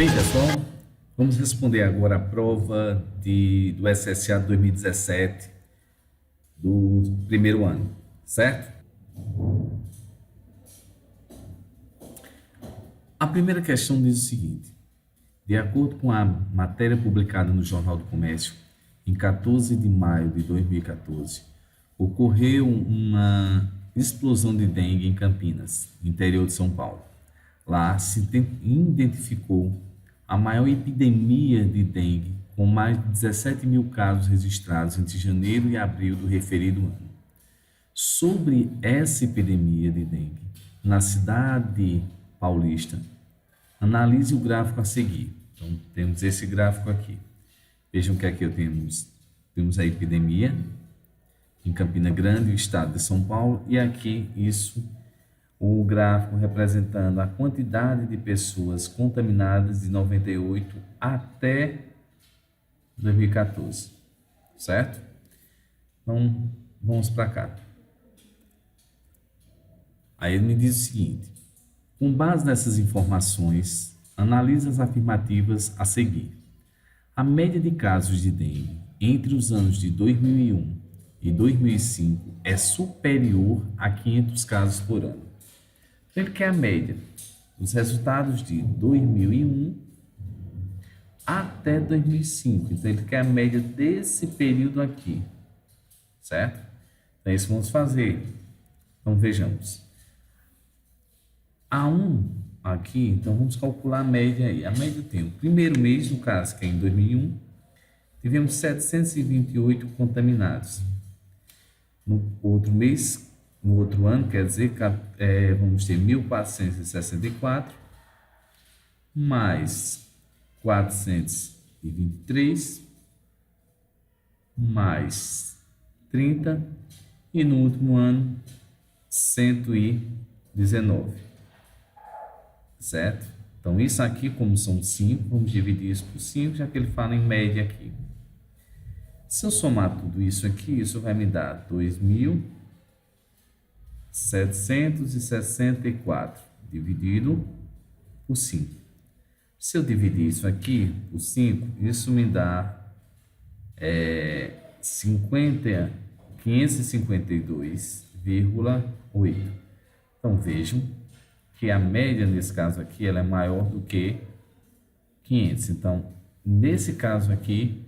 Bem, pessoal, vamos responder agora a prova do SSA 2017 do primeiro ano, certo? A primeira questão diz o seguinte: de acordo com a matéria publicada no Jornal do Comércio, em 14 de maio de 2014, ocorreu uma explosão de dengue em Campinas, interior de São Paulo. Lá se identificou a maior epidemia de dengue, com mais de 17 mil casos registrados entre janeiro e abril do referido ano. Sobre essa epidemia de dengue na cidade paulista, analise o gráfico a seguir. Então, temos esse gráfico aqui. Vejam que aqui temos a epidemia em Campina Grande, o estado de São Paulo, e aqui o gráfico representando a quantidade de pessoas contaminadas de 98 até 2014, certo? Então, vamos para cá. Aí ele me diz o seguinte: com base nessas informações, analise as afirmativas a seguir. A média de casos de dengue entre os anos de 2001 e 2005 é superior a 500 casos por ano. Então, ele quer a média dos resultados de 2001 até 2005. Então, ele quer a média desse período aqui, certo? Então, isso vamos fazer. Então, vejamos. A1 aqui, então vamos calcular a média aí. A média tem o primeiro mês, no caso, que é em 2001, tivemos 728 contaminados. No outro mês, no outro ano, quer dizer, vamos ter 1.464, mais 423, mais 30, e no último ano, 119. Certo? Então, isso aqui, como são 5, vamos dividir isso por 5, já que ele fala em média aqui. Se eu somar tudo isso aqui, isso vai me dar 2.764 dividido por 5. Se eu dividir isso aqui por 5, isso me dá 552,8. Então, vejam que a média nesse caso aqui ela é maior do que 500. Então, nesse caso aqui,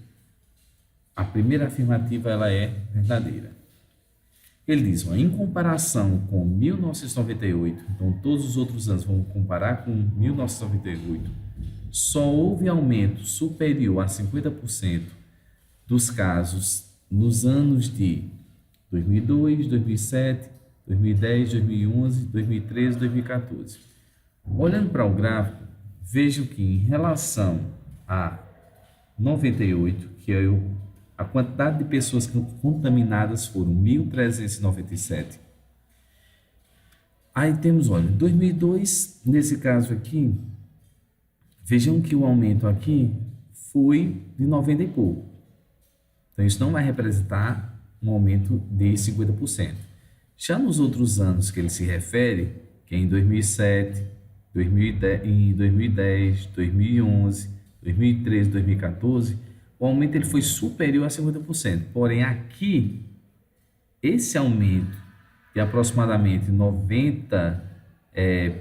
a primeira afirmativa ela é verdadeira. Ele diz, em comparação com 1998, então todos os outros anos vamos comparar com 1998, só houve aumento superior a 50% dos casos nos anos de 2002, 2007, 2010, 2011, 2013, 2014. Olhando para o gráfico, vejo que em relação a 98, que é a quantidade de pessoas contaminadas foram 1.397. Aí temos, olha, 2002, nesse caso aqui, vejam que o aumento aqui foi de 90 e pouco. Então, isso não vai representar um aumento de 50%. Já nos outros anos que ele se refere, que é em 2007, 2010, 2011, 2013, 2014, o aumento ele foi superior a 50%. Porém, aqui, esse aumento de aproximadamente 90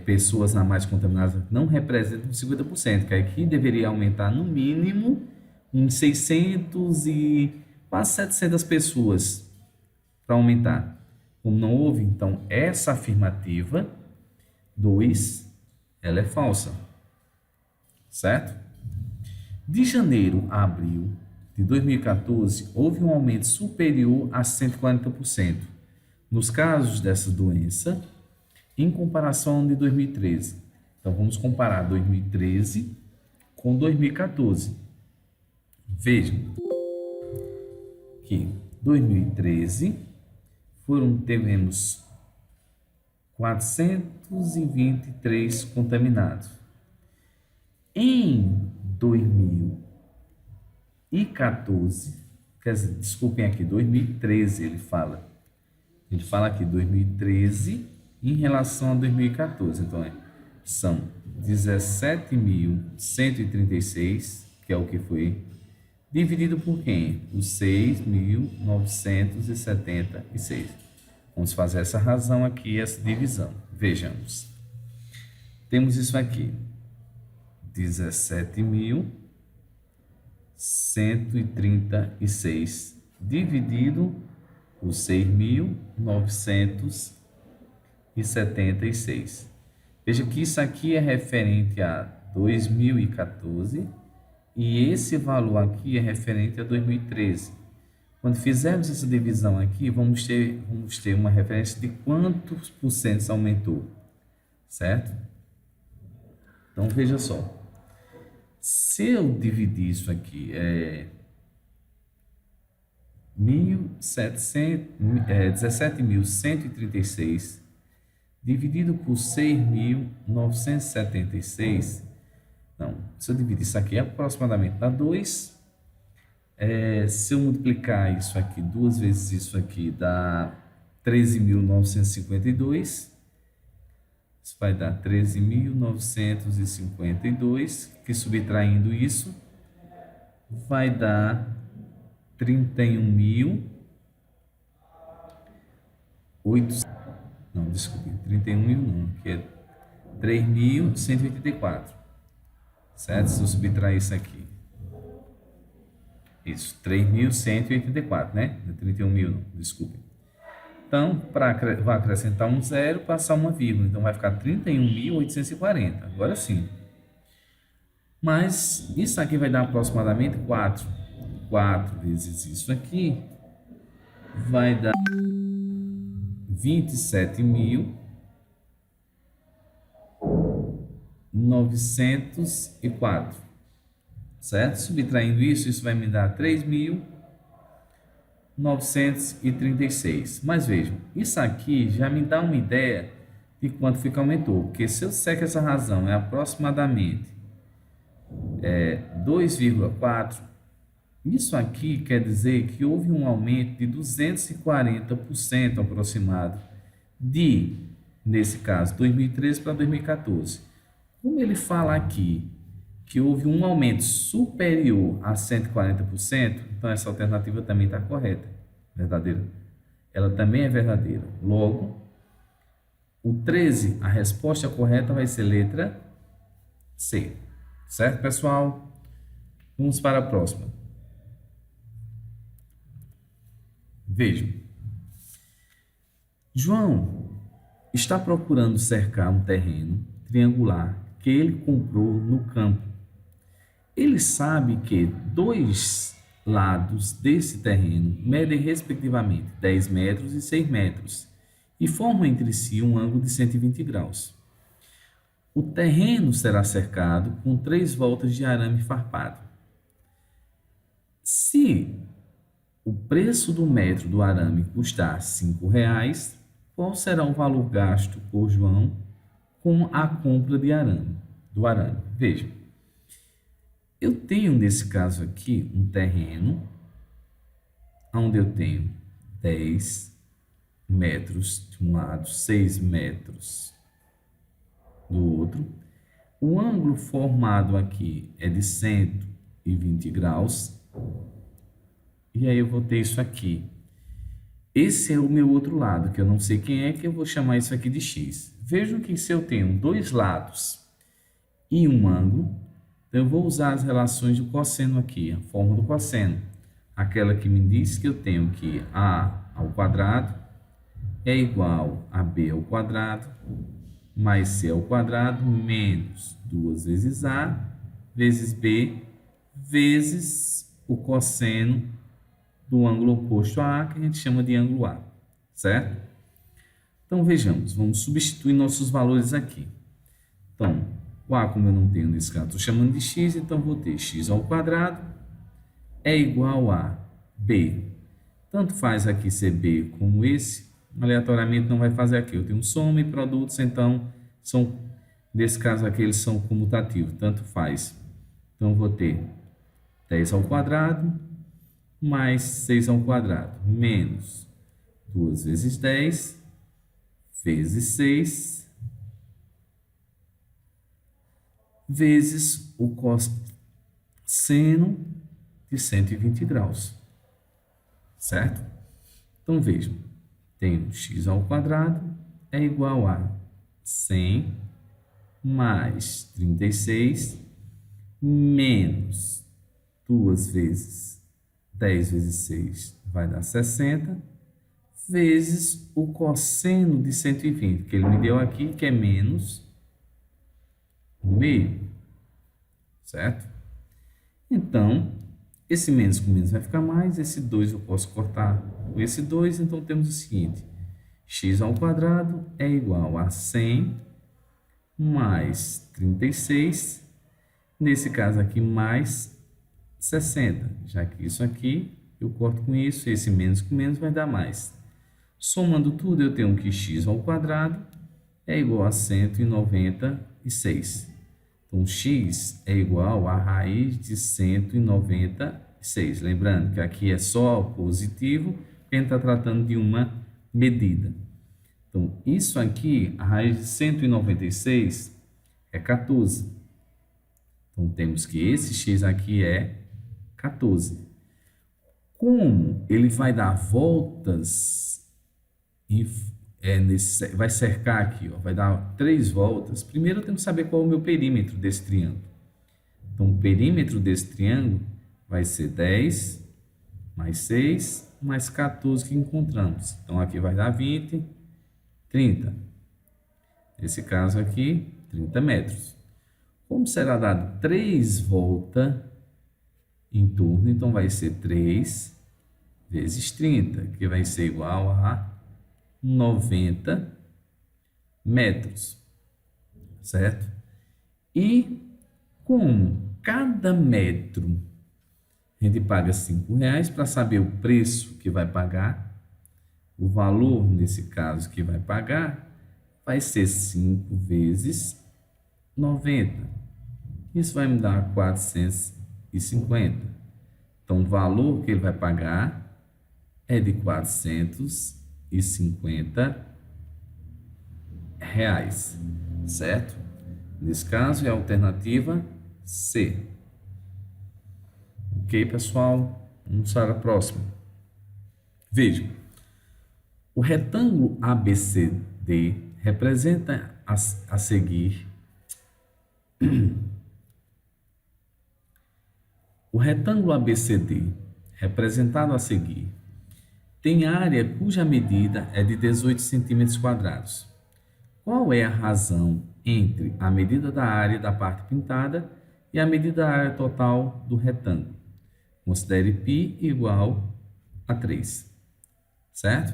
pessoas a mais contaminadas não representa 50%, que aqui deveria aumentar no mínimo em 600 e quase 700 pessoas para aumentar. Como não houve, então, essa afirmativa 2, ela é falsa, certo? De janeiro a abril de 2014, houve um aumento superior a 140% nos casos dessa doença, em comparação de 2013. Então, vamos comparar 2013 com 2014. Vejam que 2013 tivemos 423 contaminados. Em 2014, quer dizer, desculpem aqui, 2013 ele fala aqui 2013 em relação a 2014. Então, são 17.136, que é o que foi, dividido por quem? Por 6.976. Vamos fazer essa razão aqui, essa divisão. Vejamos. Temos isso aqui. 17.136 dividido por 6.976. Veja que isso aqui é referente a 2014 e esse valor aqui é referente a 2013. Quando fizermos essa divisão aqui, vamos ter uma referência de quantos por cento aumentou, certo? Então, veja só. Se eu dividir isso aqui, 17.136 dividido por 6.976, não, se eu dividir isso aqui, aproximadamente dá 2. Se eu multiplicar isso aqui, 2 vezes isso aqui, dá 13.952. Isso vai dar 13.952, que subtraindo isso, vai dar 31.800. Não, desculpe, 31.000 não, que é 3.184, certo? Se eu subtrair isso aqui. Isso, 3.184, né? Não é 31.000 não, desculpe. Então, vai acrescentar um zero, passar uma vírgula. Então, vai ficar 31.840. Agora sim. Mas isso aqui vai dar aproximadamente 4. 4 vezes isso aqui vai dar 27.904. Certo? Subtraindo isso, isso vai me dar 3.936. Mas vejam, isso aqui já me dá uma ideia de quanto foi que aumentou. Porque se eu disser que essa razão é aproximadamente 2,4, isso aqui quer dizer que houve um aumento de 240% aproximado nesse caso, 2013 para 2014. Como ele fala aqui que houve um aumento superior a 140%, então essa alternativa também está correta, verdadeira. Ela também é verdadeira. Logo, o 13, a resposta correta vai ser letra C. Certo, pessoal? Vamos para a próxima. Vejam. João está procurando cercar um terreno triangular que ele comprou no campo. Ele sabe que 2 lados desse terreno medem respectivamente 10 metros e 6 metros e formam entre si um ângulo de 120 graus. O terreno será cercado com 3 voltas de arame farpado. Se o preço do metro do arame custar R$ 5,00, qual será o valor gasto por João com a compra do arame? Veja, eu tenho nesse caso aqui um terreno onde eu tenho 10 metros de um lado, 6 metros do outro. O ângulo formado aqui é de 120 graus. E aí eu vou ter isso aqui. Esse é o meu outro lado, que eu não sei quem é, que eu vou chamar isso aqui de x. Vejam que se eu tenho 2 lados e um ângulo, então eu vou usar as relações do cosseno aqui, a forma do cosseno. Aquela que me diz que eu tenho que a ao quadrado é igual a b ao quadrado mais c ao quadrado menos 2 vezes a vezes b vezes o cosseno do ângulo oposto a A, que a gente chama de ângulo A, certo? Então, vejamos, vamos substituir nossos valores aqui. Então, o A, como eu não tenho nesse caso, estou chamando de x, então vou ter x ao quadrado é igual a b. Tanto faz aqui ser b como esse, aleatoriamente não vai fazer aqui. Eu tenho soma e produtos, então, nesse caso aqui, eles são comutativos, tanto faz. Então, eu vou ter 10 ao quadrado mais 6 ao quadrado, menos 2 vezes 10, vezes 6, vezes o cosseno de 120 graus, certo? Então, vejam, tenho x ao quadrado é igual a 100 mais 36 menos 2 vezes 10 vezes 6 vai dar 60, vezes o cosseno de 120, que ele me deu aqui, que é menos 1/2, certo? Então, esse menos com menos vai ficar mais, esse 2 eu posso cortar com esse 2, então temos o seguinte, x ao quadrado é igual a 100 mais 36, nesse caso aqui mais 60, já que isso aqui eu corto com isso, esse menos com menos vai dar mais. Somando tudo, eu tenho que x ao quadrado é igual a 196. Então, x é igual a raiz de 196. Lembrando que aqui é só positivo, porque a gente está tratando de uma medida. Então, isso aqui, a raiz de 196 é 14. Então, temos que esse x aqui é 14. Como ele vai dar voltas, vai cercar aqui, ó, vai dar 3 voltas, primeiro eu tenho que saber qual é o meu perímetro desse triângulo. Então, o perímetro desse triângulo vai ser 10 mais 6 mais 14 que encontramos. Então, aqui vai dar 20, 30. Nesse caso aqui, 30 metros. Como será dado 3 voltas em torno, então vai ser 3 vezes 30, que vai ser igual a 90 metros, certo? E como cada metro a gente paga R$5, para saber o preço que vai pagar, o valor nesse caso que vai pagar, vai ser 5 vezes 90. Isso vai me dar 450. Então, o valor que ele vai pagar é de R$450, certo? Nesse caso, é a alternativa C. Ok, pessoal? Vamos para a próxima. Vejam, o retângulo ABCD representa a seguir. O retângulo ABCD, representado a seguir, tem área cuja medida é de 18 centímetros quadrados. Qual é a razão entre a medida da área da parte pintada e a medida da área total do retângulo? Considere π igual a 3, certo?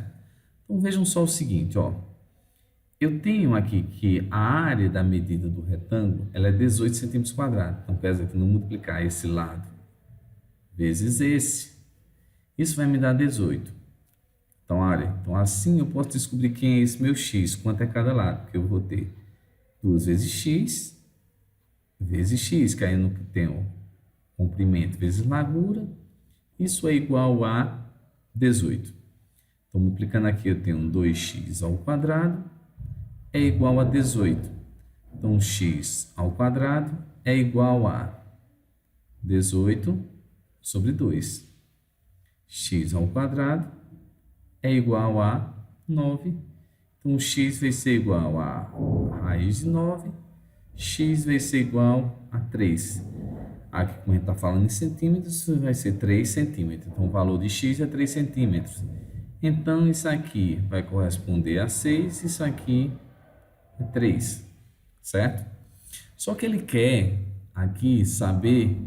Então, vejam só o seguinte, ó. Eu tenho aqui que a área da medida do retângulo ela é 18 centímetros quadrados. Então, quer dizer que não multiplicar esse lado vezes esse, isso vai me dar 18. Então, então assim eu posso descobrir quem é esse meu x, quanto é cada lado, porque eu vou ter 2 vezes x, que aí no que tem o comprimento vezes largura, isso é igual a 18. Então, multiplicando aqui, eu tenho 2x ao quadrado é igual a 18. Então, x ao quadrado é igual a 18 sobre 2. X ao quadrado é igual a 9. Então, x vai ser igual a raiz de 9. X vai ser igual a 3. Aqui, como a gente está falando em centímetros, vai ser 3 centímetros. Então, o valor de x é 3 centímetros. Então, isso aqui vai corresponder a 6. Isso aqui é 3. Certo? Só que ele quer aqui saber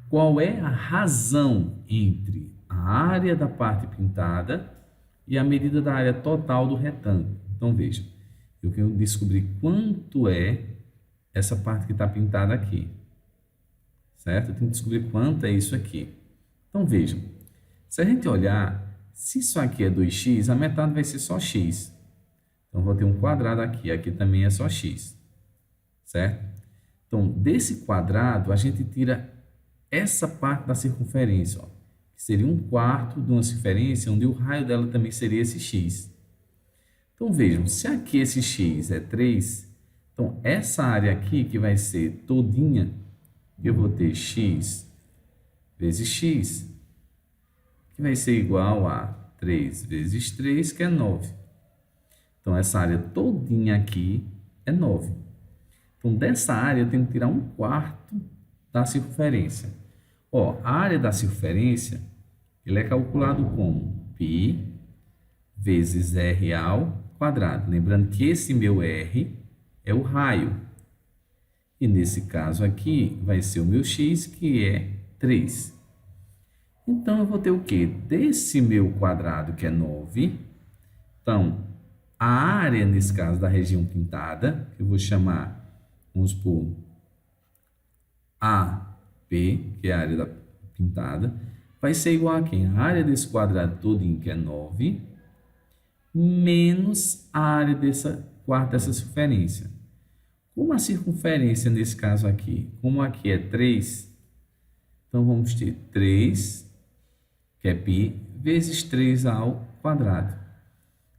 qual é a razão entre a área da parte pintada e a medida da área total do retângulo. Então, veja, eu quero descobrir quanto é essa parte que está pintada aqui, certo? Eu tenho que descobrir quanto é isso aqui. Então, vejam, se a gente olhar, se isso aqui é 2x, a metade vai ser só x. Então, vou ter um quadrado aqui, aqui também é só x, certo? Então, desse quadrado, a gente tira essa parte da circunferência, ó, que seria 1/4 de uma circunferência, onde o raio dela também seria esse x. Então, vejam, se aqui esse x é 3, então Então, essa área aqui, que vai ser todinha, eu vou ter x vezes x, que vai ser igual a 3 vezes 3, que é 9. Então, essa área todinha aqui é 9. Então, dessa área, eu tenho que tirar 1/4 da circunferência. Ó, a área da circunferência, ele é calculado como π vezes r ao quadrado. Lembrando que esse meu r é o raio. E nesse caso aqui, vai ser o meu x, que é 3. Então, eu vou ter o quê? Desse meu quadrado, que é 9. Então, a área, nesse caso, da região pintada, que eu vou chamar, vamos supor, AP, que é a área da pintada, vai ser igual a quem? A área desse quadrado todinho, que é 9, menos a área dessa circunferência. Como a circunferência, nesse caso aqui, como aqui é 3, então vamos ter 3, que é π, vezes 3 ao quadrado.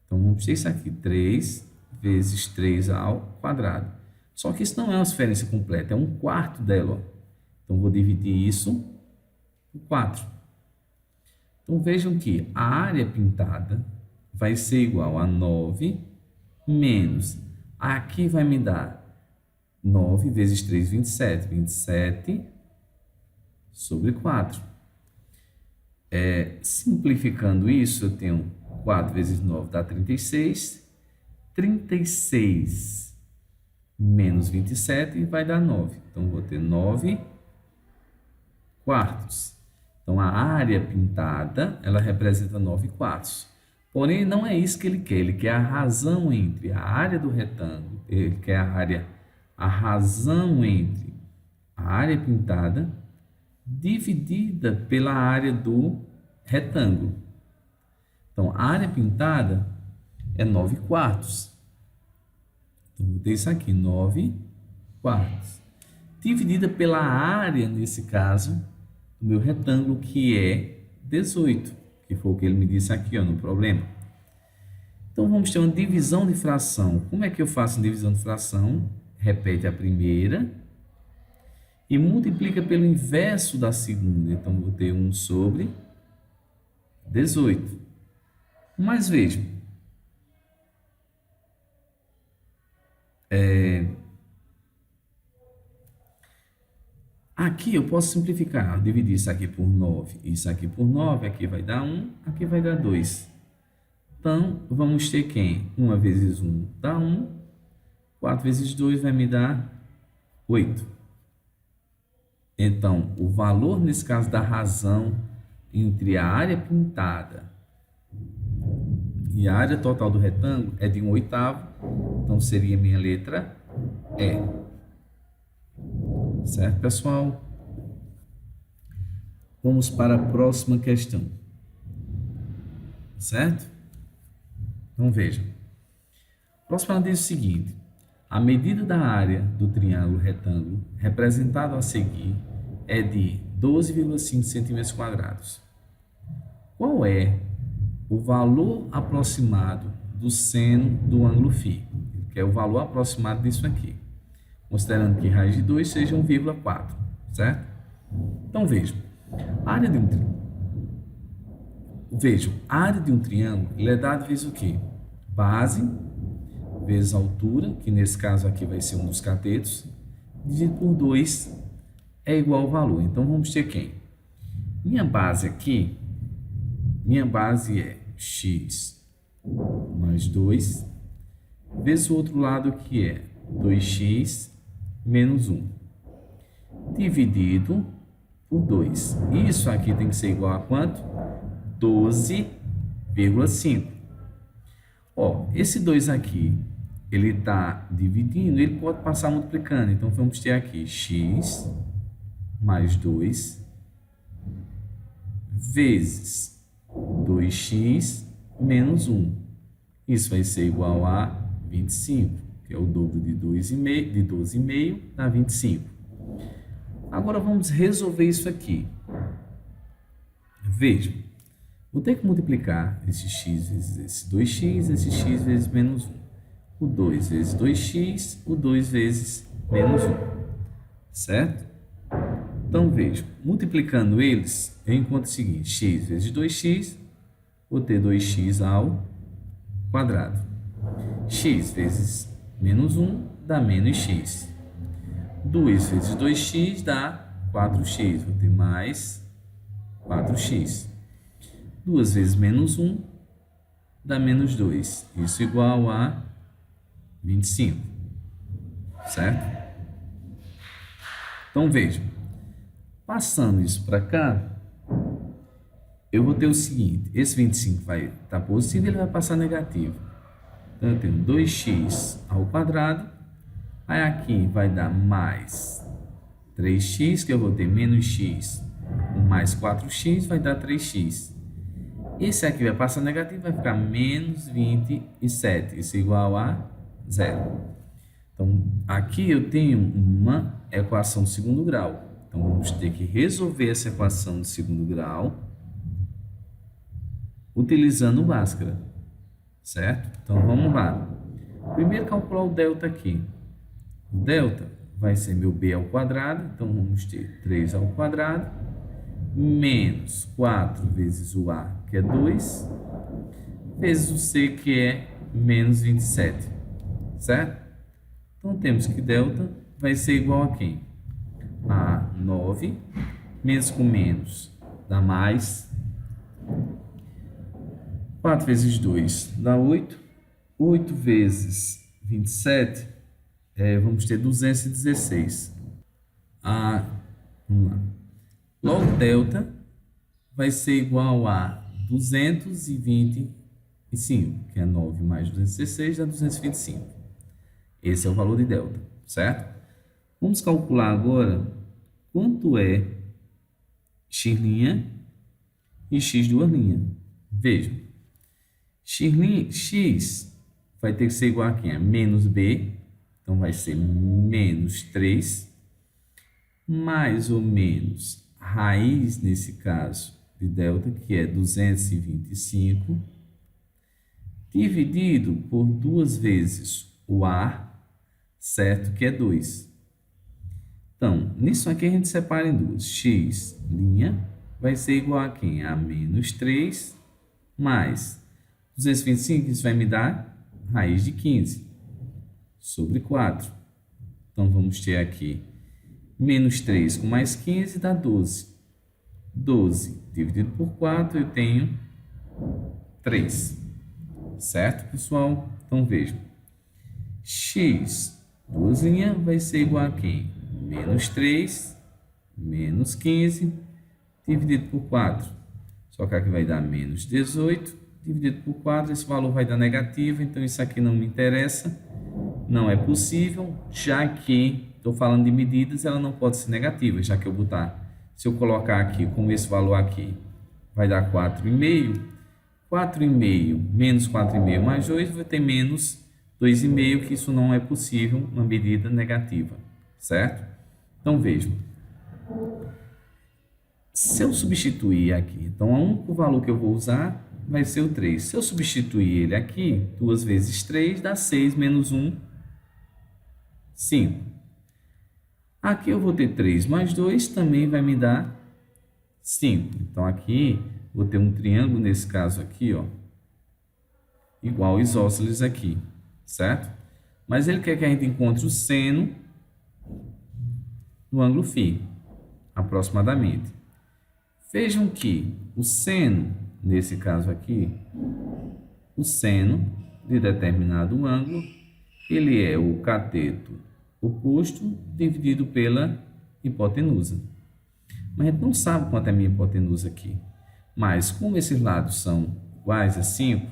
Então, vamos ter isso aqui, 3 vezes 3 ao quadrado. Só que isso não é uma circunferência completa, é 1/4 dela. Ó. Então, vou dividir isso por 4. Então, vejam que a área pintada vai ser igual a 9 menos, aqui vai me dar 9 vezes 3, 27. 27 sobre 4. Simplificando isso, eu tenho 4 vezes 9 dá 36. 36 menos 27 vai dar 9. Então, vou ter 9/4. Então, a área pintada, ela representa 9/4. Porém, não é isso que ele quer. Ele quer a razão entre a área do retângulo, ele quer a razão entre a área pintada dividida pela área do retângulo. Então, a área pintada é 9/4. Então, vou ter isso aqui, 9/4. Dividida pela área, nesse caso, do meu retângulo, que é 18, que foi o que ele me disse aqui, ó, no problema. Então, vamos ter uma divisão de fração. Como é que eu faço uma divisão de fração? Repete a primeira e multiplica pelo inverso da segunda. Então, vou ter 1 sobre 18. Mas vejam, aqui eu posso simplificar, dividir isso aqui por 9, isso aqui por 9, aqui vai dar 1, aqui vai dar 2. Então, vamos ter quem? 1 vezes 1 dá 1, 4 vezes 2 vai me dar 8. Então, o valor, nesse caso, da razão entre a área pintada e a área total do retângulo é de 1/8. Então, seria minha letra E. Certo, pessoal? Vamos para a próxima questão. Certo? Então, vejam. A próxima diz o seguinte. A medida da área do triângulo retângulo representado a seguir é de 12,5 centímetros quadrados. Qual é o valor aproximado do seno do ângulo φ? Que é o valor aproximado disso aqui. Considerando que raiz de 2 seja 1,4, certo? Então, vejam. A área de um triângulo ele é dada vezes o quê? Base vezes a altura, que nesse caso aqui vai ser um dos catetos, dividido por 2 é igual ao valor. Então, vamos ter quem? Minha base aqui, minha base é x mais 2, vezes o outro lado que é 2x menos 1, dividido por 2. Isso aqui tem que ser igual a quanto? 12,5. Ó, esse 2 aqui, ele está dividindo, ele pode passar multiplicando. Então, vamos ter aqui x mais 2 vezes 2x menos 1. Isso vai ser igual a 25, que é o dobro de 12,5 dá 25. Agora, vamos resolver isso aqui. Vejam, vou ter que multiplicar esse x vezes esse 2x, esse x vezes menos 1. o 2 vezes 2x, o 2 vezes menos 1, certo? Então, veja, multiplicando eles, eu encontro o seguinte, x vezes 2x, vou ter 2x ao quadrado. X vezes menos 1 dá menos x. 2 vezes 2x dá 4x, vou ter mais 4x. 2 vezes menos 1 dá menos 2, isso igual a 25, certo? Então, vejam, passando isso para cá, eu vou ter o seguinte, esse 25 vai estar positivo e ele vai passar negativo. Então, eu tenho 2x ao quadrado, aí aqui vai dar mais 3x, que eu vou ter menos x, mais 4x vai dar 3x. Esse aqui vai passar negativo, vai ficar menos 27, isso é igual a 0. Então, aqui eu tenho uma equação de segundo grau. Então, vamos ter que resolver essa equação de segundo grau utilizando Bhaskara, certo? Então, vamos lá. Primeiro, calcular o delta aqui. O delta vai ser meu b ao quadrado, então vamos ter 3 ao quadrado, menos 4 vezes o a, que é 2, vezes o c, que é menos 27, certo? Então, temos que delta vai ser igual a quem? A 9, menos com menos dá mais, 4 vezes 2 dá 8, 8 vezes 27, vamos ter 216. Vamos lá. Logo, delta vai ser igual a 225, que é 9 mais 216 dá 225. Esse é o valor de delta, certo? Vamos calcular agora quanto é x' e x duas linhas. Vejam, x vai ter que ser igual a quem? A menos b, então vai ser menos 3, mais ou menos raiz, nesse caso, de delta, que é 225, dividido por 2 vezes o a, certo? Que é 2. Então, nisso aqui a gente separa em duas. X' vai ser igual a quem? A menos 3 mais 225, isso vai me dar raiz de 15 sobre 4. Então, vamos ter aqui menos 3 com mais 15 dá 12. 12 dividido por 4, eu tenho 3. Certo, pessoal? Então, vejam. X duas linhas vai ser igual a quem? Menos 3, menos 15, dividido por 4. Só que aqui vai dar menos 18, dividido por 4, esse valor vai dar negativo, então isso aqui não me interessa, não é possível, já que estou falando de medidas, ela não pode ser negativa, já que eu botar, se eu colocar aqui, com esse valor aqui, vai dar 4,5, 4,5 menos 4,5 mais 2, vai ter menos 2,5, que isso não é possível, uma medida negativa, certo? Então, vejam, se eu substituir aqui, então, o único valor que eu vou usar vai ser o 3. Se eu substituir ele aqui, 2 vezes 3 dá 6, menos 1, 5. Aqui eu vou ter 3 mais 2, também vai me dar 5. Então, aqui, vou ter um triângulo, nesse caso aqui, ó, igual isósceles aqui, certo? Mas ele quer que a gente encontre o seno do ângulo φ, aproximadamente. Vejam que o seno, nesse caso aqui, o seno de determinado ângulo, ele é o cateto oposto dividido pela hipotenusa. Mas a gente não sabe quanto é a minha hipotenusa aqui. Mas, como esses lados são iguais a 5,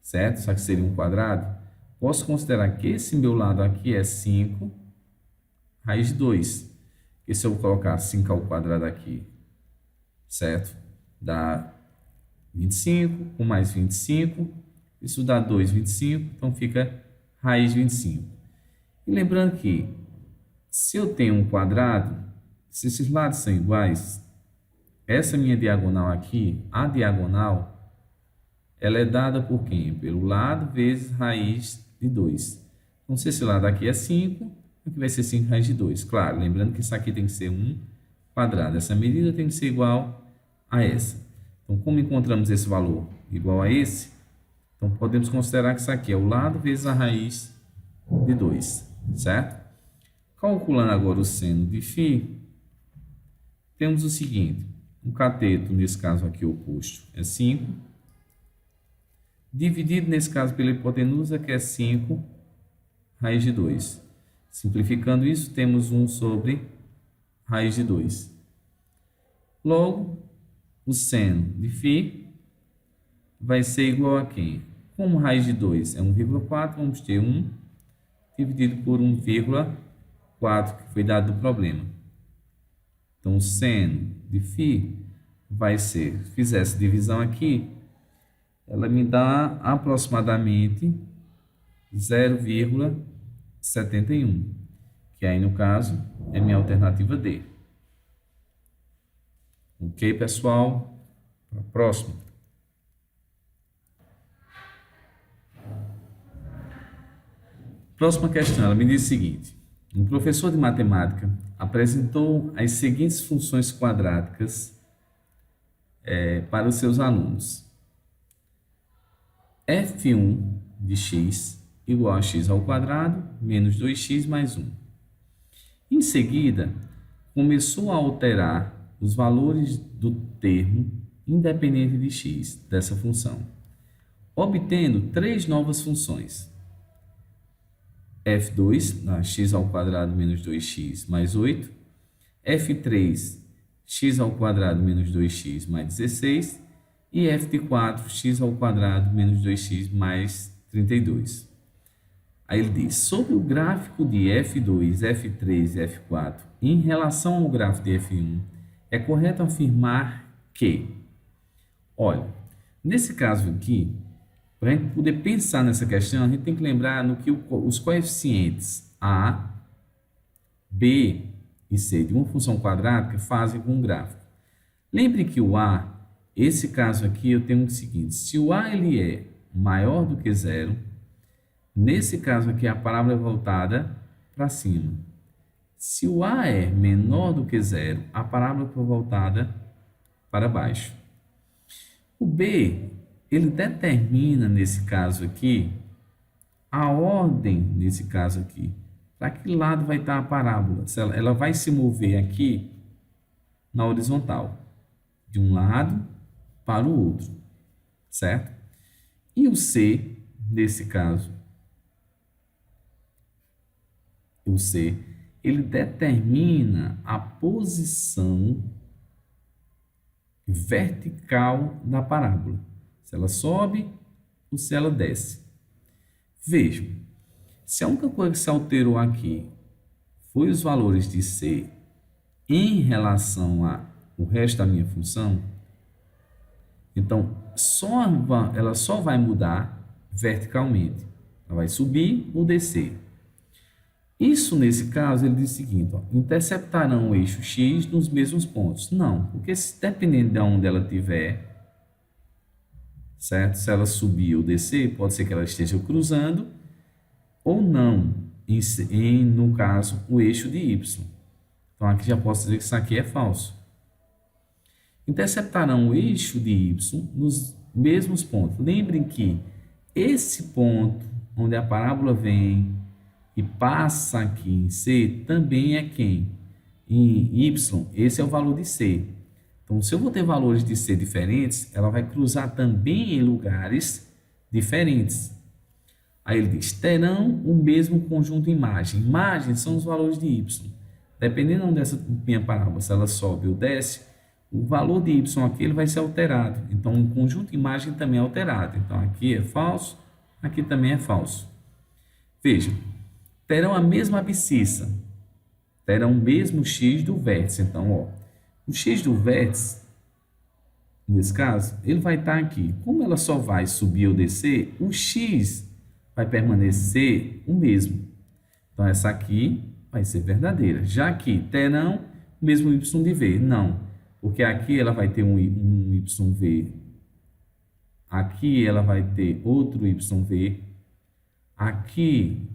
certo? Só que seria um quadrado, posso considerar que esse meu lado aqui é 5 raiz de 2. E se eu colocar 5 ao quadrado aqui, certo? Dá 25, com mais 25, isso dá 2,25, então fica raiz de 25. E lembrando que, se eu tenho um quadrado, se esses lados são iguais, essa minha diagonal aqui, a diagonal, ela é dada por quem? Pelo lado vezes raiz de 2. Então, se esse lado aqui é 5, aqui vai ser 5 raiz de 2. Claro, lembrando que isso aqui tem que ser 1 quadrado. Essa medida tem que ser igual a essa. Então, como encontramos esse valor igual a esse, então podemos considerar que isso aqui é o lado vezes a raiz de 2, certo? Calculando agora o seno de φ, temos o seguinte: o cateto, nesse caso aqui oposto, é 5, dividido nesse caso pela hipotenusa, que é 5 raiz de 2. Simplificando isso, temos 1 sobre raiz de 2. Logo, o seno de φ vai ser igual a quem? Como raiz de 2 é 1,4, vamos ter 1 dividido por 1,4, que foi dado do problema. Então, o seno de φ vai ser, se fizer essa divisão aqui, ela me dá aproximadamente 0,71, que aí, no caso, é minha alternativa D. Ok, pessoal? Para a próxima. Próxima questão, ela me diz o seguinte: um professor de matemática apresentou as seguintes funções quadráticas para os seus alunos. f1 de x igual a x ao quadrado menos 2x mais 1. Em seguida, começou a alterar os valores do termo independente de x dessa função, obtendo 3 novas funções: f2, x ao quadrado menos 2x mais 8, f3, x ao quadrado menos 2x mais 16, e f de 4, x ao quadrado menos 2x mais 32. Aí ele diz: sobre o gráfico de f2, f3 e f4, em relação ao gráfico de f1, é correto afirmar que, olha, nesse caso aqui, para a gente poder pensar nessa questão, a gente tem que lembrar no que os coeficientes a, b e c de uma função quadrática fazem com o gráfico. Lembre que o a, esse caso aqui, eu tenho o seguinte: se o a ele é maior do que zero, nesse caso aqui a parábola é voltada para cima. Se o a é menor do que zero, a parábola é voltada para baixo. O b, ele determina, nesse caso aqui, a ordem, nesse caso aqui, para que lado vai estar a parábola. Ela vai se mover aqui na horizontal, de um lado para o outro, certo? E o C, nesse caso, o C, ele determina a posição vertical da parábola. Se ela sobe ou se ela desce. Vejam, se a única coisa que se alterou aqui foi os valores de C em relação ao resto da minha função, então ela só vai mudar verticalmente. Ela vai subir ou descer. Isso, nesse caso, ele diz o seguinte: interceptarão o eixo x nos mesmos pontos. Não, porque dependendo de onde ela estiver, certo? Se ela subir ou descer, pode ser que ela esteja cruzando ou não, no caso, o eixo de y. Então, aqui já posso dizer que isso aqui é falso. Interceptarão o eixo de y nos mesmos pontos. Lembrem que esse ponto onde a parábola vem e passa aqui em C também é quem? Em y, esse é o valor de C. Então, se eu vou ter valores de C diferentes, ela vai cruzar também em lugares diferentes. Aí ele diz: terão o mesmo conjunto de imagem. Imagens são os valores de y. Dependendo dessa minha parábola, se ela sobe ou desce, o valor de y aqui ele vai ser alterado. Então, o conjunto de imagem também é alterado. Então, aqui é falso, aqui também é falso. Veja, terão a mesma abscissa, terão o mesmo x do vértice. Então, o x do vértice, nesse caso, ele vai estar aqui. Como ela só vai subir ou descer, o x vai permanecer o mesmo. Então, essa aqui vai ser verdadeira. Já que terão o mesmo y de v. Não, porque aqui ela vai ter um yv, aqui ela vai ter outro yv, Aqui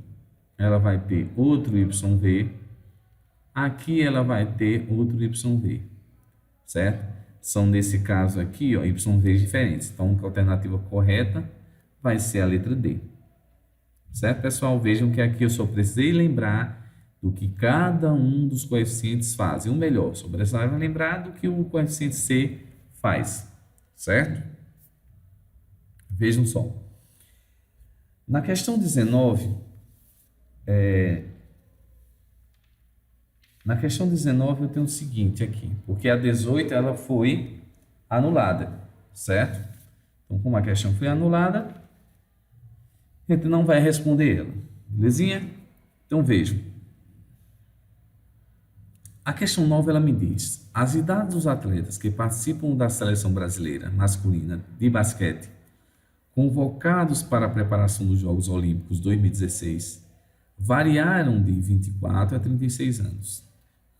ela vai ter outro YV. Aqui ela vai ter outro YV, certo? São, nesse caso aqui, ó, YVs diferentes. Então, a alternativa correta vai ser a letra D. Certo, pessoal? Vejam que aqui eu só precisei lembrar do que cada um dos coeficientes fazem. Ou melhor, só precisava lembrar do que o coeficiente C faz. Certo? Vejam só. Na questão 19, eu tenho o seguinte aqui, porque a 18 ela foi anulada, certo? Então, como a questão foi anulada, a gente não vai responder ela, belezinha? Então, vejam. A questão 9 ela me diz: as idades dos atletas que participam da seleção brasileira masculina de basquete convocados para a preparação dos Jogos Olímpicos 2016 variaram de 24 a 36 anos.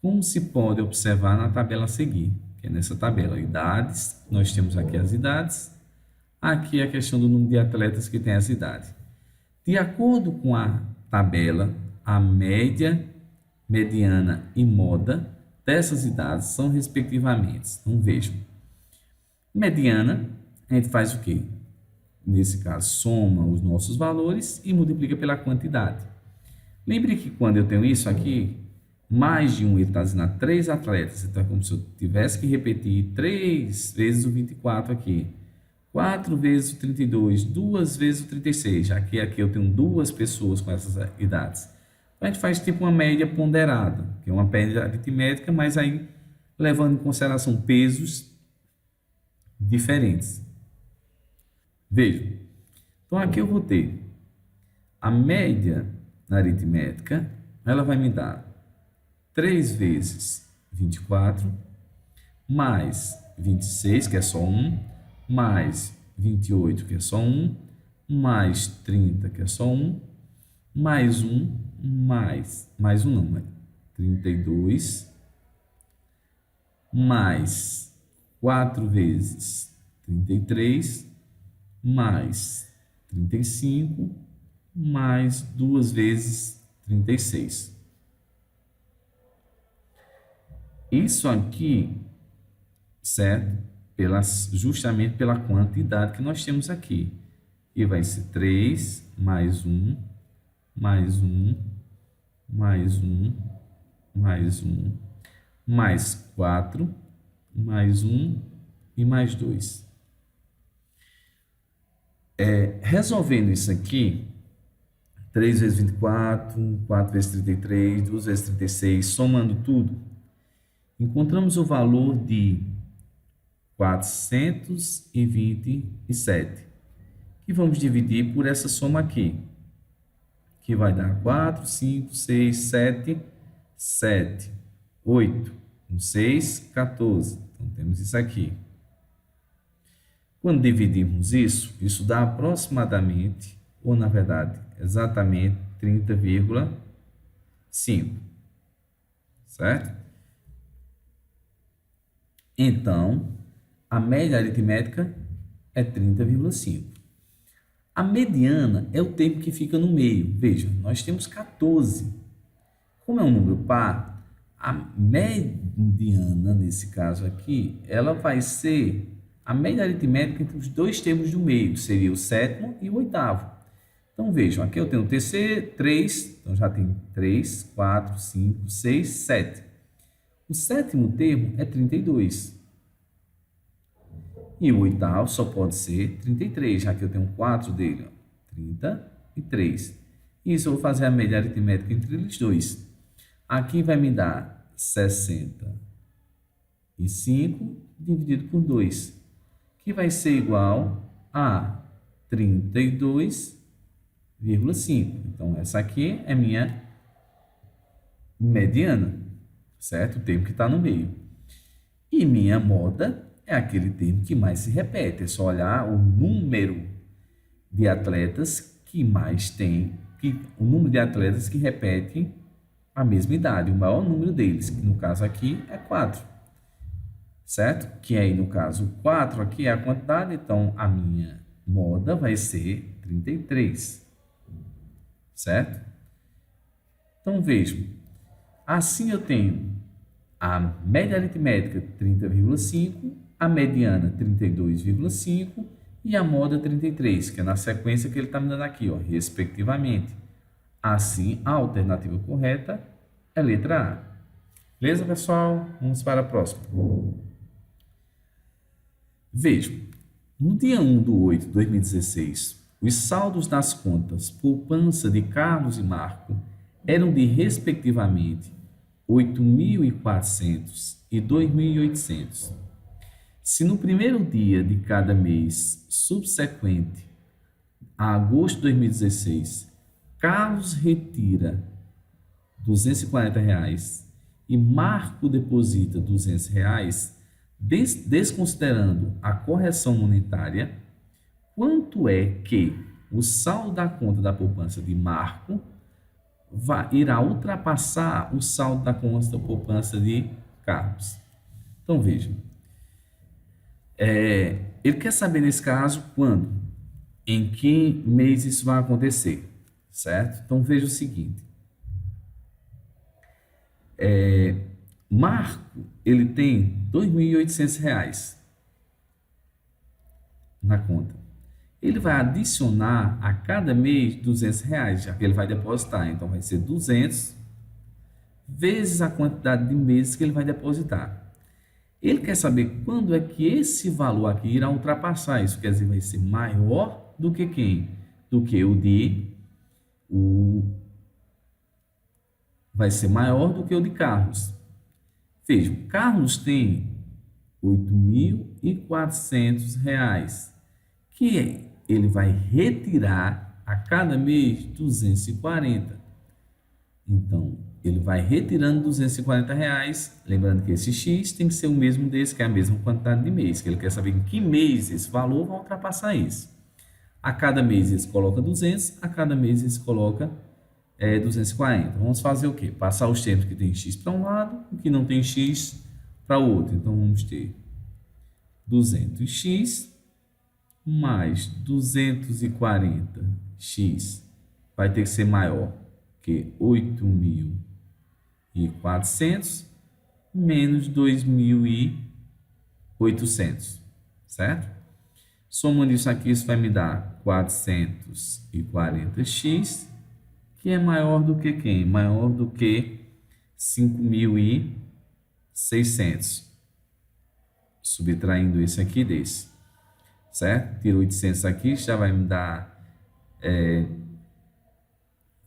Como se pode observar na tabela a seguir, que é nessa tabela, idades, nós temos aqui as idades, aqui a questão do número de atletas que tem essa idade. De acordo com a tabela, a média, mediana e moda dessas idades são respectivamente. Então vejam, mediana, a gente faz o quê? Nesse caso, soma os nossos valores e multiplica pela quantidade. Lembre que quando eu tenho isso aqui, mais de um, ele está dizendo 3 atletas. Então, é como se eu tivesse que repetir 3 vezes o 24 aqui, 4 vezes o 32, 2 vezes o 36. Já que aqui eu tenho 2 pessoas com essas idades. Então, a gente faz tipo uma média ponderada, que é uma média aritmética, mas aí levando em consideração pesos diferentes. Vejam, então aqui eu vou ter a média aritmética, ela vai me dar 3 vezes 24, mais 26, que é só 1, mais 28, que é só 1, mais 30, que é só 1, mais 1, mais 1 não, é 32, mais 4 vezes 33, mais 35, mais 2 vezes 36. Isso aqui, certo? Justamente pela quantidade que nós temos aqui. E vai ser 3, mais 1, mais 1, mais 1, mais 1, mais 4, mais 1 e mais 2. Resolvendo isso aqui, 3 vezes 24, 4 vezes 33, 2 vezes 36, somando tudo, encontramos o valor de 427, que vamos dividir por essa soma aqui, que vai dar 4, 5, 6, 7, 8, 6, 14. Então, temos isso aqui. Quando dividimos isso dá aproximadamente, ou na verdade, exatamente 30,5. Certo? Então, a média aritmética é 30,5. A mediana é o termo que fica no meio. Veja, nós temos 14. Como é um número par, a mediana, nesse caso aqui, ela vai ser a média aritmética entre os dois termos do meio, seria o sétimo e o oitavo. Então, vejam, aqui eu tenho o terceiro, 3, então já tem 3, 4, 5, 6, 7. O sétimo termo é 32. E o oitavo só pode ser 33, já que eu tenho 4 dele, ó, 33. Isso eu vou fazer a média aritmética entre eles dois. Aqui vai me dar 65 dividido por 2, que vai ser igual a 32,5. Então, essa aqui é minha mediana, certo? O termo que está no meio. E minha moda é aquele termo que mais se repete. É só olhar o número de atletas que mais tem, o número de atletas que repetem a mesma idade, o maior número deles, que no caso aqui é 4. Certo? Que aí, no caso, 4 aqui é a quantidade, então a minha moda vai ser 33. certo? Então, vejam, assim eu tenho a média aritmética 30,5, a mediana 32,5 e a moda 33, que é na sequência que ele está me dando aqui, ó, respectivamente. Assim, a alternativa correta é a letra A. Beleza, pessoal? Vamos para a próxima. Vejam, no dia 1/8 de 2016, os saldos das contas poupança de Carlos e Marco eram de, respectivamente, 8.400 e 2.800. Se no primeiro dia de cada mês subsequente a agosto de 2016, Carlos retira R$ 240 e Marco deposita R$ 200, desconsiderando a correção monetária, quanto é que o saldo da conta da poupança de Marco irá ultrapassar o saldo da conta da poupança de Carlos? Então, vejam. Ele quer saber, nesse caso, quando, em que mês isso vai acontecer, certo? Então, veja o seguinte. Marco, ele tem R$ 2.800 na conta. Ele vai adicionar a cada mês R$ 200, já que ele vai depositar. Então, vai ser 200 vezes a quantidade de meses que ele vai depositar. Ele quer saber quando é que esse valor aqui irá ultrapassar isso. Quer dizer, vai ser maior do que quem? Do que vai ser maior do que o de Carlos. Vejam, Carlos tem R$ 8.400, que ele vai retirar a cada mês 240. Então, ele vai retirando R$ 240, lembrando que esse X tem que ser o mesmo desse, que é a mesma quantidade de mês, que ele quer saber em que mês esse valor vai ultrapassar isso. A cada mês ele coloca 200, a cada mês ele coloca 240. Vamos fazer o quê? Passar os tempos que tem X para um lado, o que não tem X para o outro. Então, vamos ter 200x mais 240x vai ter que ser maior que 8.400 menos 2.800, certo? Somando isso aqui, isso vai me dar 440x, que é maior do que quem? Maior do que 5.600. Subtraindo esse aqui desse, certo? Tiro 800 aqui, já vai me dar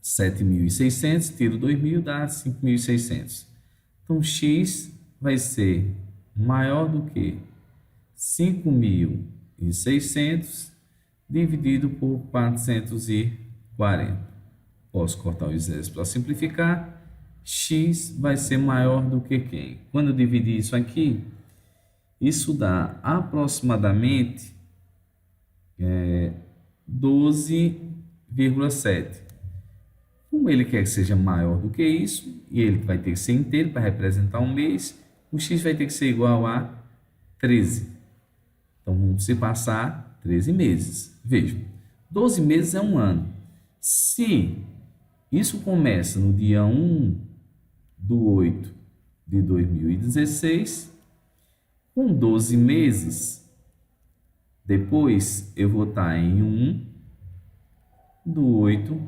7.600, tiro 2.000, dá 5.600. Então, x vai ser maior do que 5.600 dividido por 440. Posso cortar os zeros para simplificar. X vai ser maior do que quem? Quando eu dividir isso aqui, isso dá aproximadamente 12,7. Como ele quer que seja maior do que isso, e ele vai ter que ser inteiro para representar um mês, o x vai ter que ser igual a 13. Então, vamos se passar 13 meses. Vejam, 12 meses é um ano. Se isso começa no dia 1/8 de 2016, com 12 meses, depois eu vou estar em 1/8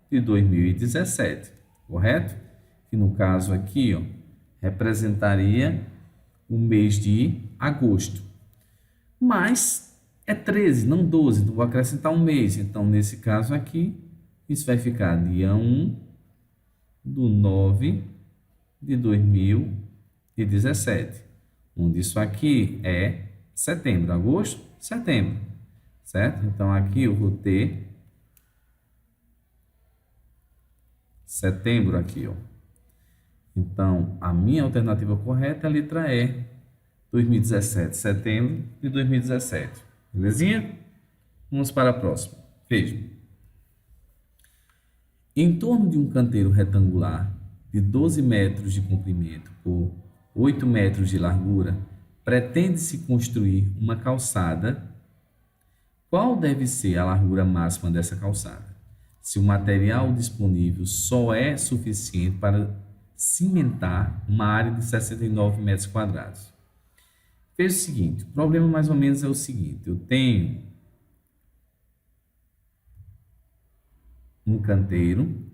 de 2017, correto? Que no caso aqui, ó, representaria o mês de agosto. Mas é 13, não 12, então vou acrescentar um mês. Então, nesse caso aqui, isso vai ficar dia 1/9 de 2017. Onde isso aqui é setembro, agosto, setembro, certo? Então, aqui eu vou ter setembro aqui, ó. Então, a minha alternativa correta é a letra E, 2017, setembro de 2017. Belezinha? Vamos para a próxima. Vejam. Em torno de um canteiro retangular de 12 metros de comprimento por 8 metros de largura, pretende-se construir uma calçada. Qual deve ser a largura máxima dessa calçada? se o material disponível só é suficiente para cimentar uma área de 69 metros quadrados. Veja o seguinte, o problema mais ou menos é o seguinte, eu tenho um canteiro,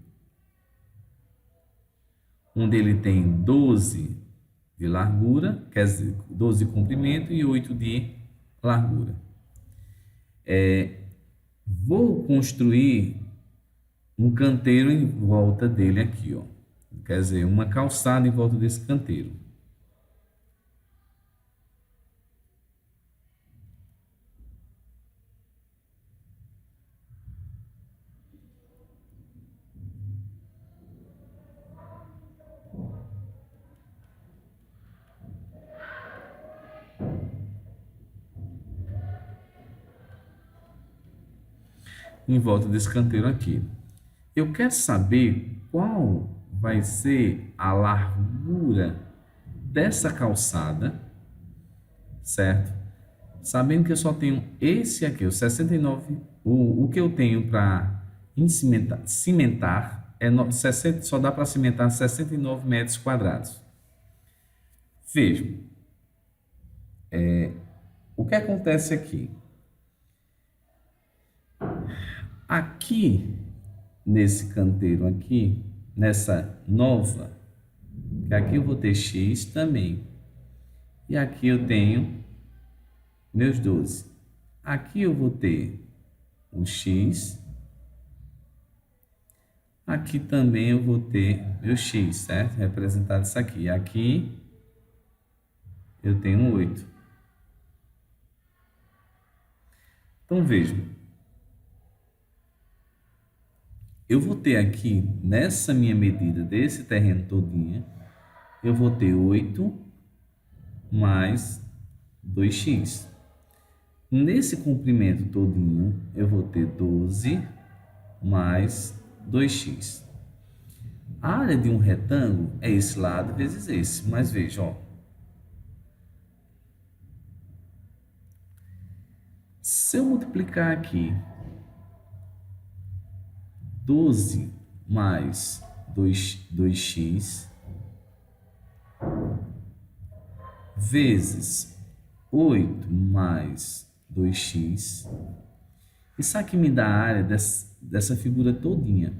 onde ele tem 12 de largura, quer dizer, 12 de comprimento e 8 de largura. Vou construir um canteiro em volta dele aqui, ó. Quer dizer, uma calçada em volta desse canteiro. Em volta desse canteiro aqui. Eu quero saber qual vai ser a largura dessa calçada, certo? Sabendo que eu só tenho esse aqui, o 69, o que eu tenho para cimentar é 60, só dá para cimentar 69 metros quadrados. Vejam, o que acontece aqui? Aqui, nesse canteiro aqui, nessa nova, que aqui eu vou ter X também. E aqui eu tenho meus 12. Aqui eu vou ter o X. Aqui também eu vou ter meu X, certo? Representado isso aqui. Aqui eu tenho 8. Então vejam. Eu vou ter aqui, nessa minha medida desse terreno todinho, eu vou ter 8 mais 2x. Nesse comprimento todinho, eu vou ter 12 mais 2x. A área de um retângulo é esse lado vezes esse. Mas veja, ó. Se eu multiplicar aqui 12 mais 2x vezes 8 mais 2x, isso aqui me dá a área dessa figura todinha.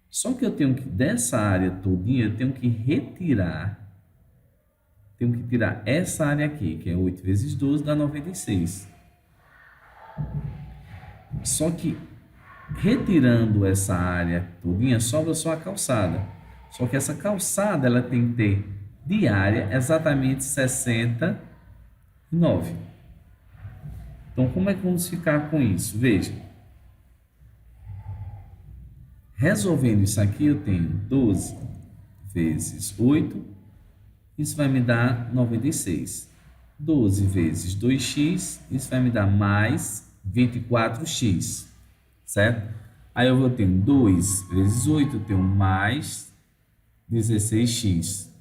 Só que eu tenho que, dessa área todinha, eu tenho que tirar essa área aqui, que é 8 vezes 12, dá 96. Só que, retirando essa área todinha, sobra só a calçada. Só que essa calçada, ela tem que ter de área exatamente 69. Então, como é que vamos ficar com isso? Veja. Resolvendo isso aqui, eu tenho 12 vezes 8. Isso vai me dar 96. 12 vezes 2x, isso vai me dar mais 24x. Certo? Aí eu vou ter 2 vezes 8, eu tenho mais 16x.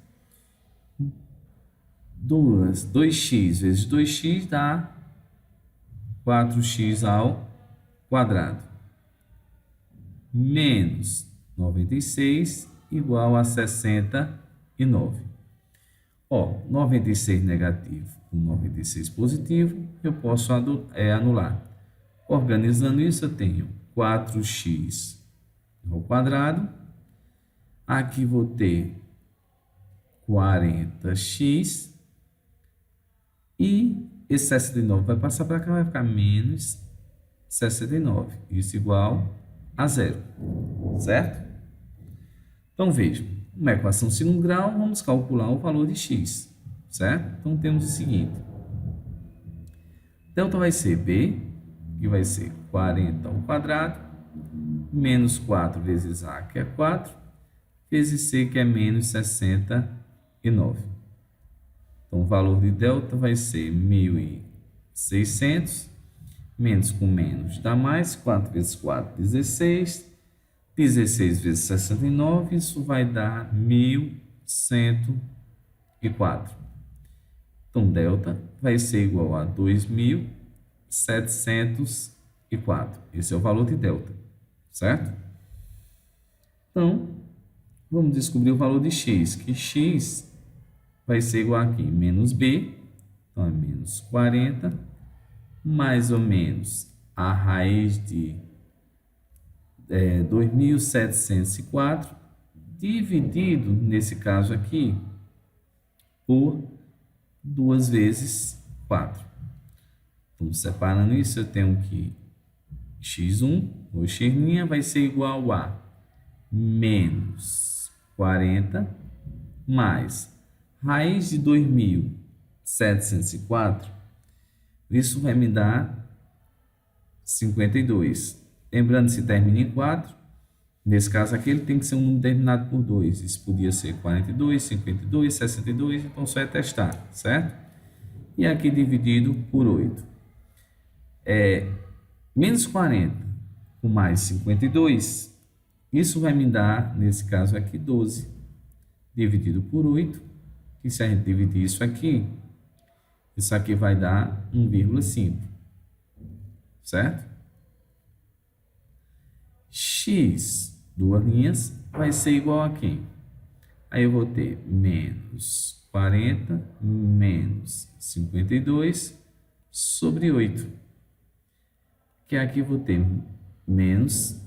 2x vezes 2x dá 4x ao quadrado. Menos 96 igual a 69. Ó, 96 negativo com 96 positivo, eu posso anular. Organizando isso, eu tenho 4x ao quadrado. Aqui vou ter 40x. E esse 69 vai passar para cá, vai ficar menos 69. Isso igual a zero. Certo? Então, vejam. Uma equação segundo grau, vamos calcular o valor de x. Certo? Então, temos o seguinte. Delta vai ser b, que vai ser 40 ao quadrado, menos 4 vezes a, que é 4, vezes c, que é menos 69. Então, o valor de delta vai ser 1.600, menos com menos dá mais, 4 vezes 4, 16, 16 vezes 69, isso vai dar 1.104. Então, delta vai ser igual a 2.704. Esse é o valor de delta, certo? Então, vamos descobrir o valor de x, que x vai ser igual aqui, menos b, então é menos 40, mais ou menos a raiz de 2.704, dividido, nesse caso aqui, por 2 vezes 4. Então, separando isso, eu tenho que x1, ou x' vai ser igual a menos 40 mais raiz de 2.704. Isso vai me dar 52. Lembrando, se termina em 4, nesse caso aqui ele tem que ser um número terminado por 2. Isso podia ser 42, 52, 62, então só é testar, certo? E aqui dividido por 8. Menos 40 com mais 52, isso vai me dar, nesse caso aqui, 12, dividido por 8, e se a gente dividir isso aqui vai dar 1,5, certo? X, duas linhas, vai ser igual a quem? Aí eu vou ter menos 40 menos 52 sobre 8. Que aqui eu vou ter menos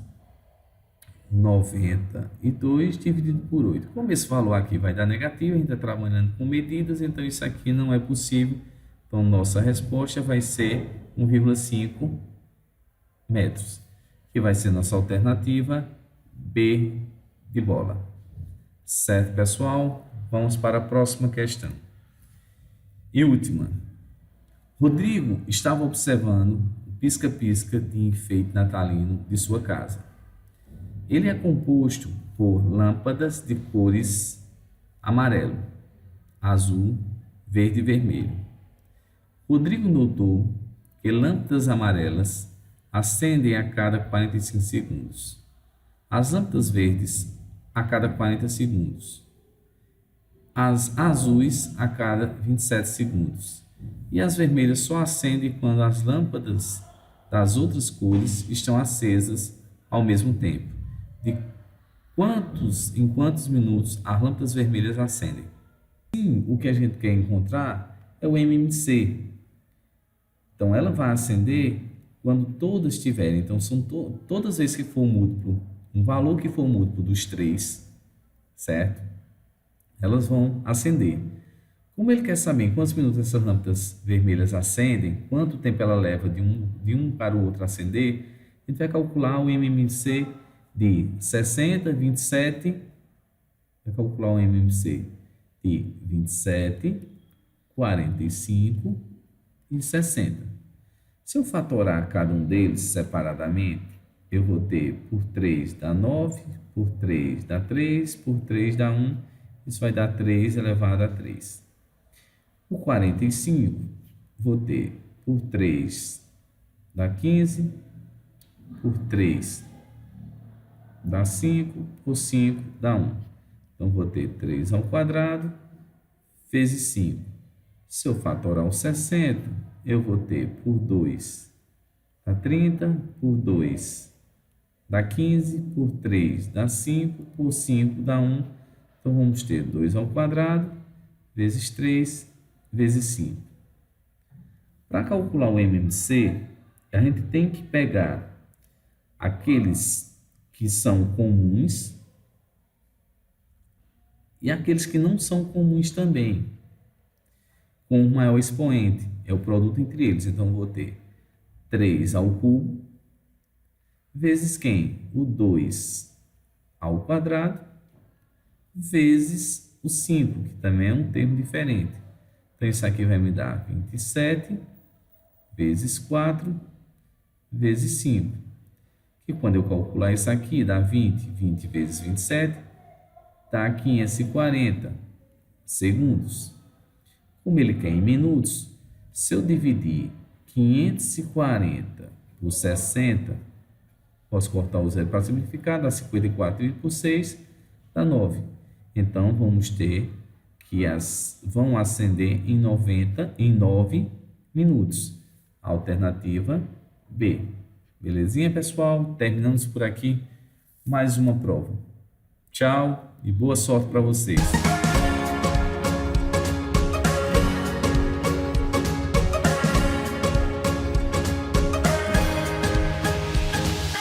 92 dividido por 8. Como esse valor aqui vai dar negativo, a gente está trabalhando com medidas, então isso aqui não é possível. Então, nossa resposta vai ser 1,5 metros, que vai ser nossa alternativa B de bola. Certo, pessoal? Vamos para a próxima questão. E última. Rodrigo estava observando o pisca-pisca de enfeite natalino de sua casa. Ele é composto por lâmpadas de cores amarelo, azul, verde e vermelho. Rodrigo notou que lâmpadas amarelas acendem a cada 45 segundos. As lâmpadas verdes a cada 40 segundos. As azuis a cada 27 segundos. E as vermelhas só acendem quando as lâmpadas das outras cores estão acesas ao mesmo tempo. Em quantos minutos as lâmpadas vermelhas acendem? Sim, o que a gente quer encontrar é o MMC. Então, ela vai acender quando todas tiverem. Então, são todas as vezes que for múltiplo, um valor que for múltiplo dos 3, certo? Elas vão acender. Como ele quer saber em quantos minutos essas lâmpadas vermelhas acendem, quanto tempo ela leva de um para o outro acender, a gente vai calcular o MMC de 60, 27, vai calcular o MMC de 27, 45 e 60. Se eu fatorar cada um deles separadamente, eu vou ter por 3 dá 9, por 3 dá 3, por 3 dá 1, isso vai dar 3 elevado a 3. Por 45, vou ter por 3 dá 15, por 3 dá 5, por 5 dá 1. Então, vou ter 3 ao quadrado vezes 5. Se eu fatorar o 60, eu vou ter por 2 dá 30, por 2 dá 15, por 3 dá 5, por 5 dá 1. Então, vamos ter 2 ao quadrado vezes 3 vezes 5. Para calcular o MMC, a gente tem que pegar aqueles que são comuns e aqueles que não são comuns também, com o maior expoente, é o produto entre eles. Então, vou ter 3 ao cubo, vezes quem? O 2 ao quadrado, vezes o 5, que também é um termo diferente. Então, isso aqui vai me dar 27 vezes 4 vezes 5. Que quando eu calcular isso aqui, dá 20. 20 vezes 27 dá 540 segundos. Como ele quer em minutos, se eu dividir 540 por 60, posso cortar o zero para simplificar, dá 54 dividido por 6, dá 9. Então, vamos ter que vão acender em 9 minutos. Alternativa B. Belezinha, pessoal? Terminamos por aqui mais uma prova. Tchau e boa sorte para vocês.